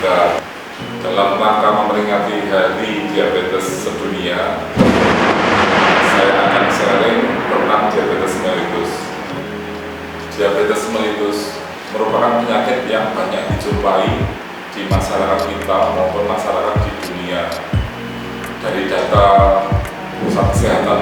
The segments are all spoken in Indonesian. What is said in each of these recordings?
Narkotika. Dalam rangka memperingati Hari Diabetes Sedunia, saya akan sharing tentang diabetes mellitus. Diabetes mellitus merupakan penyakit yang banyak dijumpai di masyarakat kita maupun masyarakat di dunia. Dari data Pusat Kesehatan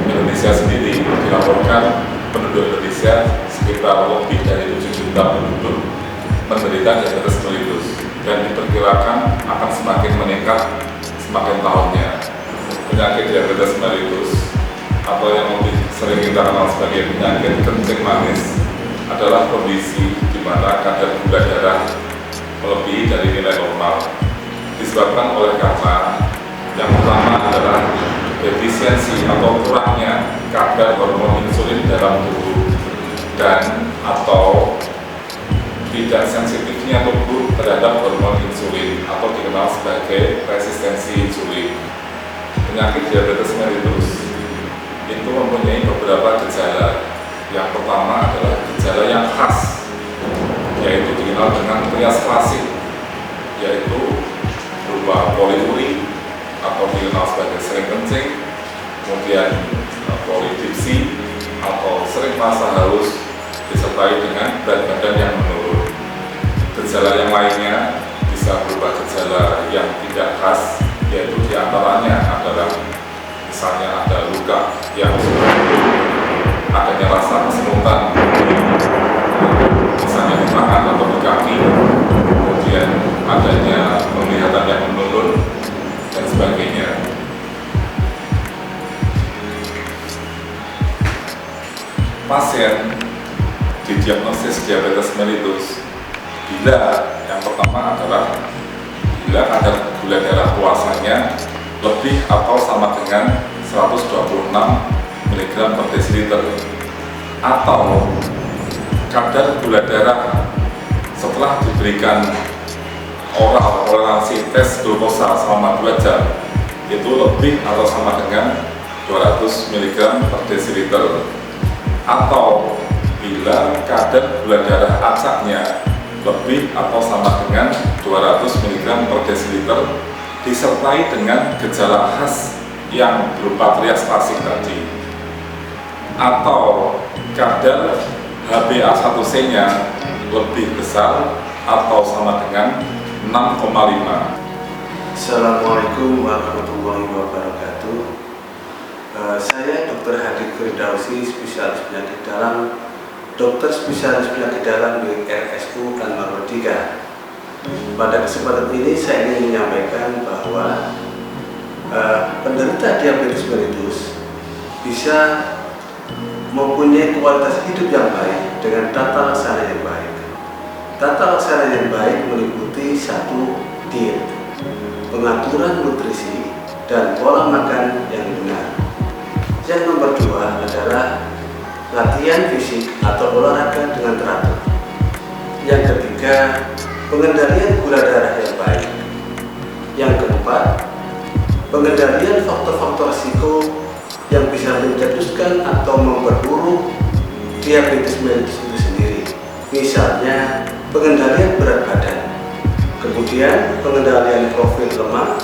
Indonesia sendiri dilaporkan penduduk Indonesia sekitar lebih dari 7 juta penduduk menderita diabetes mellitus dan diperkirakan akan semakin meningkat semakin tahunnya. Penyakit diabetes mellitus atau yang lebih sering kita kenal sebagai penyakit kencing manis adalah kondisi di mana kadar gula darah melebihi dari nilai normal, disebabkan oleh karena yang pertama adalah defisiensi atau kurangnya kadar hormon insulin dalam tubuh dan atau tidak sensitifnya tubuh terhadap hormon insulin atau dikenal sebagai resistensi insulin. Penyakit diabetes mellitus itu mempunyai beberapa gejala. Yang pertama adalah gejala yang khas, yaitu dikenal dengan trias klasik, yaitu berupa poliuri atau dikenal sebagai sering kencing, kemudian polidipsi atau sering merasa haus, disertai dengan berat badan yang menurun. Gejala yang lainnya bisa berupa gejala yang tidak khas, yaitu diantaranya adalah misalnya ada luka yang sudah adanya rasa kesemutan, misalnya di tangan atau di kaki, kemudian adanya penglihatan yang menurun, dan sebagainya. Pasien didiagnosis diabetes mellitus bila yang pertama adalah bila kadar gula darah puasanya lebih atau sama dengan 126 mg per desiliter, atau kadar gula darah setelah diberikan oral toleransi tes glukosa selama 2 jam itu lebih atau sama dengan 200 mg per desiliter, atau bila kadar gula darah acaknya lebih atau sama dengan 200 mg per desiliter disertai dengan gejala khas yang berupa trias klasik tadi, atau kadar HbA1c nya lebih besar atau sama dengan 6,5. Assalamualaikum warahmatullahi wabarakatuh. Saya Dr. Hadi Firdausi, spesialis penyakit dalam, dokter spesialis penyakit dalam di RSU Narkotika. Pada kesempatan ini saya ingin menyampaikan bahwa penderita diabetes mellitus bisa mempunyai kualitas hidup yang baik dengan tata laksana yang baik. Tata laksana yang baik meliputi 1. Diet, pengaturan nutrisi, dan pola makan yang benar. Yang nomor 2 adalah latihan fisik atau olahraga dengan teratur. Yang ketiga, pengendalian gula darah yang baik. Yang keempat, pengendalian faktor-faktor risiko yang bisa mencetuskan atau memperburuk diabetes mellitus itu sendiri. Misalnya, pengendalian berat badan, kemudian pengendalian profil lemak,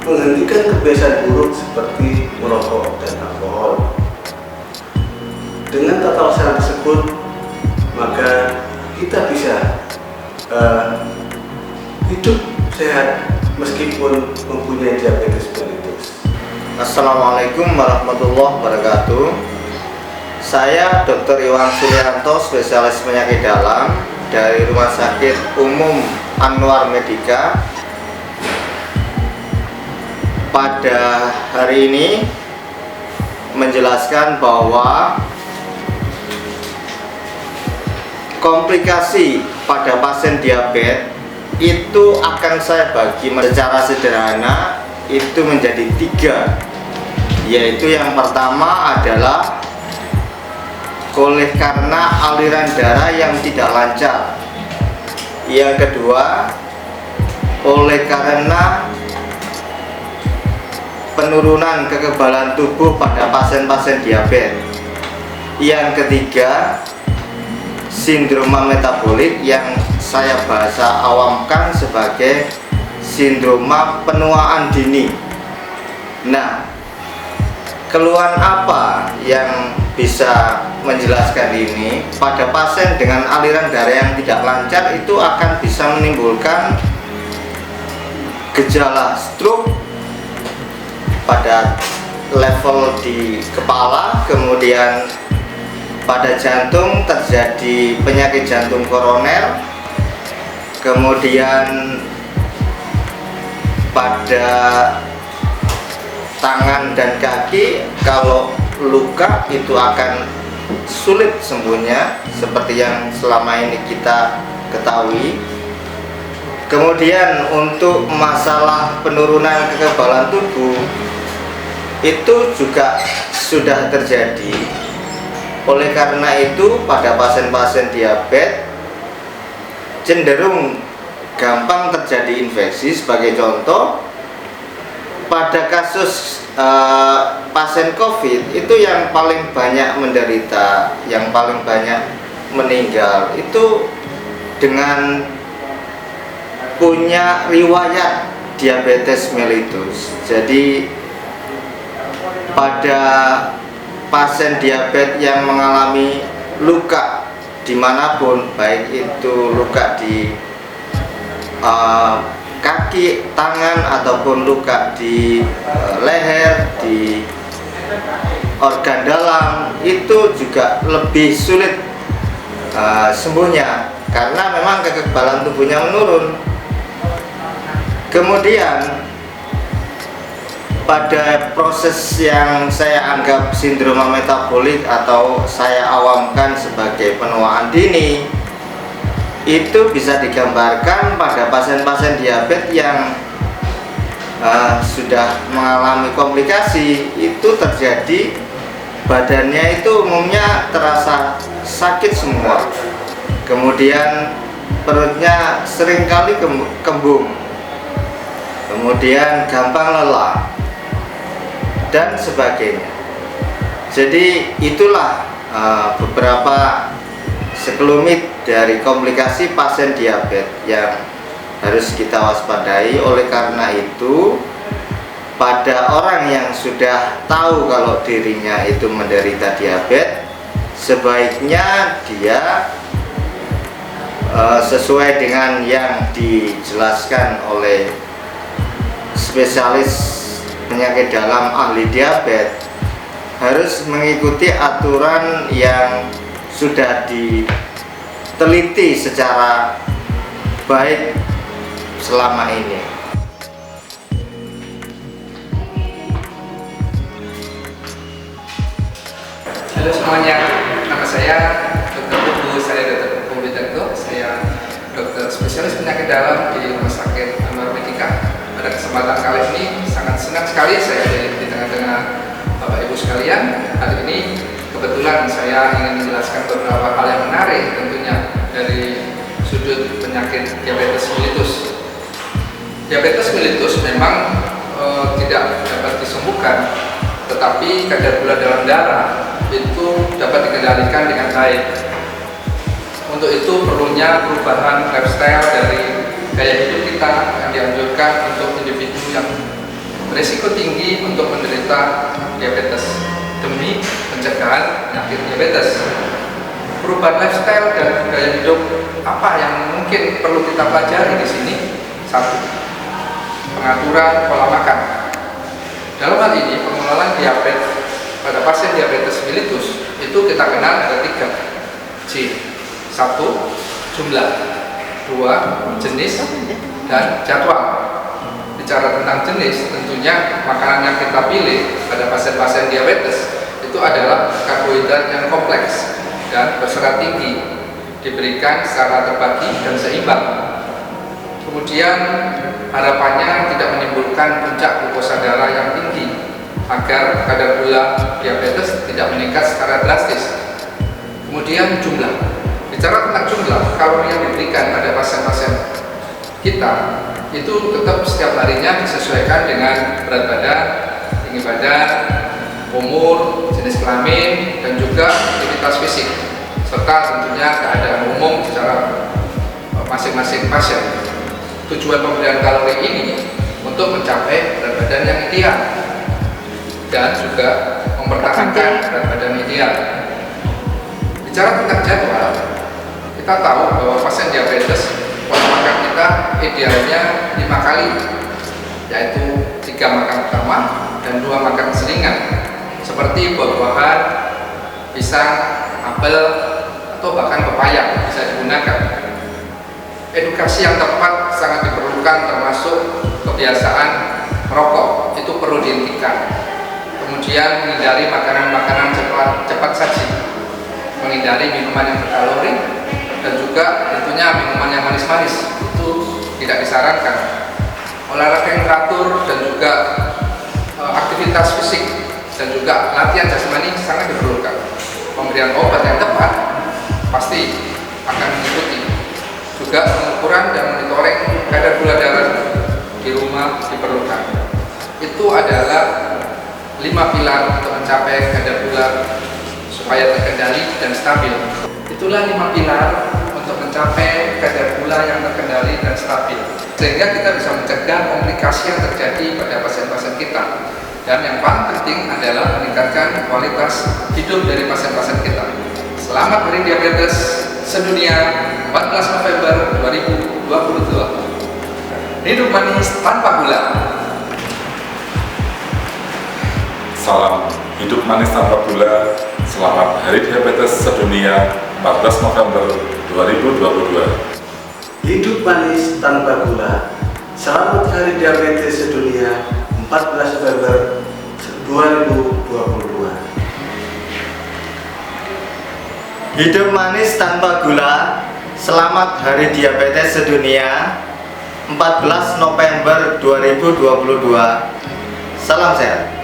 menghentikan kebiasaan buruk seperti merokok dan alkohol. Dengan tata laksana tersebut, maka kita bisa hidup sehat meskipun mempunyai diabetes mellitus. Assalamualaikum warahmatullahi wabarakatuh. Saya Dr. Iwan Suryanto, spesialis penyakit dalam dari Rumah Sakit Umum Anwar Medika. Pada hari ini menjelaskan bahwa komplikasi pada pasien diabetes itu akan saya bagi secara sederhana itu menjadi 3, yaitu yang pertama adalah oleh karena aliran darah yang tidak lancar, yang kedua oleh karena penurunan kekebalan tubuh pada pasien-pasien diabetes, yang ketiga sindroma metabolik yang saya bahasa awamkan sebagai sindroma penuaan dini. Nah, keluhan apa yang bisa menjelaskan ini? Pada pasien dengan aliran darah yang tidak lancar itu akan bisa menimbulkan gejala stroke pada level di kepala, kemudian pada jantung terjadi penyakit jantung koroner, kemudian pada tangan dan kaki kalau luka itu akan sulit sembuhnya seperti yang selama ini kita ketahui. Kemudian untuk masalah penurunan kekebalan tubuh itu juga sudah terjadi. Oleh karena itu pada pasien-pasien diabetes cenderung gampang terjadi infeksi. Sebagai contoh, pada kasus pasien COVID itu yang paling banyak menderita, yang paling banyak meninggal itu dengan punya riwayat diabetes mellitus. Jadi pada pasien diabetes yang mengalami luka dimanapun, baik itu luka di kaki, tangan, ataupun luka di leher, di organ dalam, itu juga lebih sulit sembuhnya karena memang kekebalan tubuhnya menurun. Kemudian pada proses yang saya anggap sindroma metabolik atau saya awamkan sebagai penuaan dini, itu bisa digambarkan pada pasien-pasien diabetes yang sudah mengalami komplikasi. Itu terjadi badannya itu umumnya terasa sakit semua, kemudian perutnya seringkali kembung, kemudian gampang lelah dan sebagainya. Jadi itulah beberapa sekelumit dari komplikasi pasien diabetes yang harus kita waspadai. Oleh karena itu, pada orang yang sudah tahu kalau dirinya itu menderita diabetes, sebaiknya dia sesuai dengan yang dijelaskan oleh spesialis penyakit dalam ahli diabetes, harus mengikuti aturan yang sudah diteliti secara baik selama ini. Halo semuanya, nama saya Dr. Pugu, saya Dr. Pugu Widarto, saya dokter spesialis penyakit dalam di Rumah Sakit Anwar Medika. Pada kesempatan kali ini sangat senang sekali saya di tengah-tengah Bapak Ibu sekalian. Hari ini kebetulan saya ingin menjelaskan beberapa hal yang menarik tentunya dari sudut penyakit diabetes mellitus. Diabetes mellitus memang tidak dapat disembuhkan, tetapi kadar gula dalam darah itu dapat dikendalikan dengan baik. Untuk itu perlunya perubahan lifestyle dari gaya hidup kita yang dianjurkan untuk individu yang berisiko tinggi untuk menderita diabetes demi pencegahan penyakit diabetes. Perubahan lifestyle dan gaya hidup apa yang mungkin perlu kita pelajari di sini? Satu, pengaturan pola makan. Dalam hal ini pengelolaan diabetes pada pasien diabetes mellitus itu kita kenal ada 3 C. 1, jumlah, 2, jenis, dan jadwal. Bicara tentang jenis, tentunya makanan yang kita pilih pada pasien-pasien diabetes itu adalah karbohidrat yang kompleks dan berserat tinggi, diberikan secara terbagi dan seimbang. Kemudian harapannya tidak menimbulkan puncak glukosa darah yang tinggi agar kadar gula diabetes tidak meningkat secara drastis. Kemudian jumlah. Bicara tentang jumlah kalori yang diberikan pada pasien-pasien kita itu tetap setiap harinya disesuaikan dengan berat badan, tinggi badan, umur, jenis kelamin, dan juga aktivitas fisik, serta tentunya keadaan umum secara masing-masing pasien. Tujuan pemberian kalori ini untuk mencapai berat badan yang ideal dan juga mempertahankan berat badan ideal. Bicara tentang jadwal, kita tahu bahwa pasien diabetes pola makan kita idealnya 5 kali, yaitu 3 makan utama dan 2 makan selingan seperti buah-buahan, pisang, apel, atau bahkan pepaya bisa digunakan. Edukasi yang tepat sangat diperlukan, termasuk kebiasaan merokok itu perlu dihentikan. Kemudian menghindari makanan-makanan cepat saji, menghindari minuman yang berkalori, dan juga tentunya minuman yang manis-manis itu tidak disarankan. Olahraga yang teratur dan juga aktivitas fisik dan juga latihan jasmani sangat diperlukan. Pemberian obat yang tepat pasti akan mengikuti. Juga pengukuran dan monitoring kadar gula darah di rumah diperlukan. Itu adalah 5 pilar untuk mencapai kadar gula supaya terkendali dan stabil. Itulah 5 pilar untuk mencapai kadar gula yang terkendali dan stabil, sehingga kita bisa mencegah komplikasi yang terjadi pada pasien-pasien kita. Dan yang paling penting adalah meningkatkan kualitas hidup dari pasien-pasien kita. Selamat Hari Diabetes Sedunia 14 November 2022. Hidup manis tanpa gula. Salam hidup manis tanpa gula. Selamat Hari Diabetes Sedunia 14 November 2022. Hidup manis tanpa gula. Selamat Hari Diabetes Sedunia 14 November 2022. Hidup manis tanpa gula. Selamat Hari Diabetes Sedunia 14 November 2022. Salam sehat.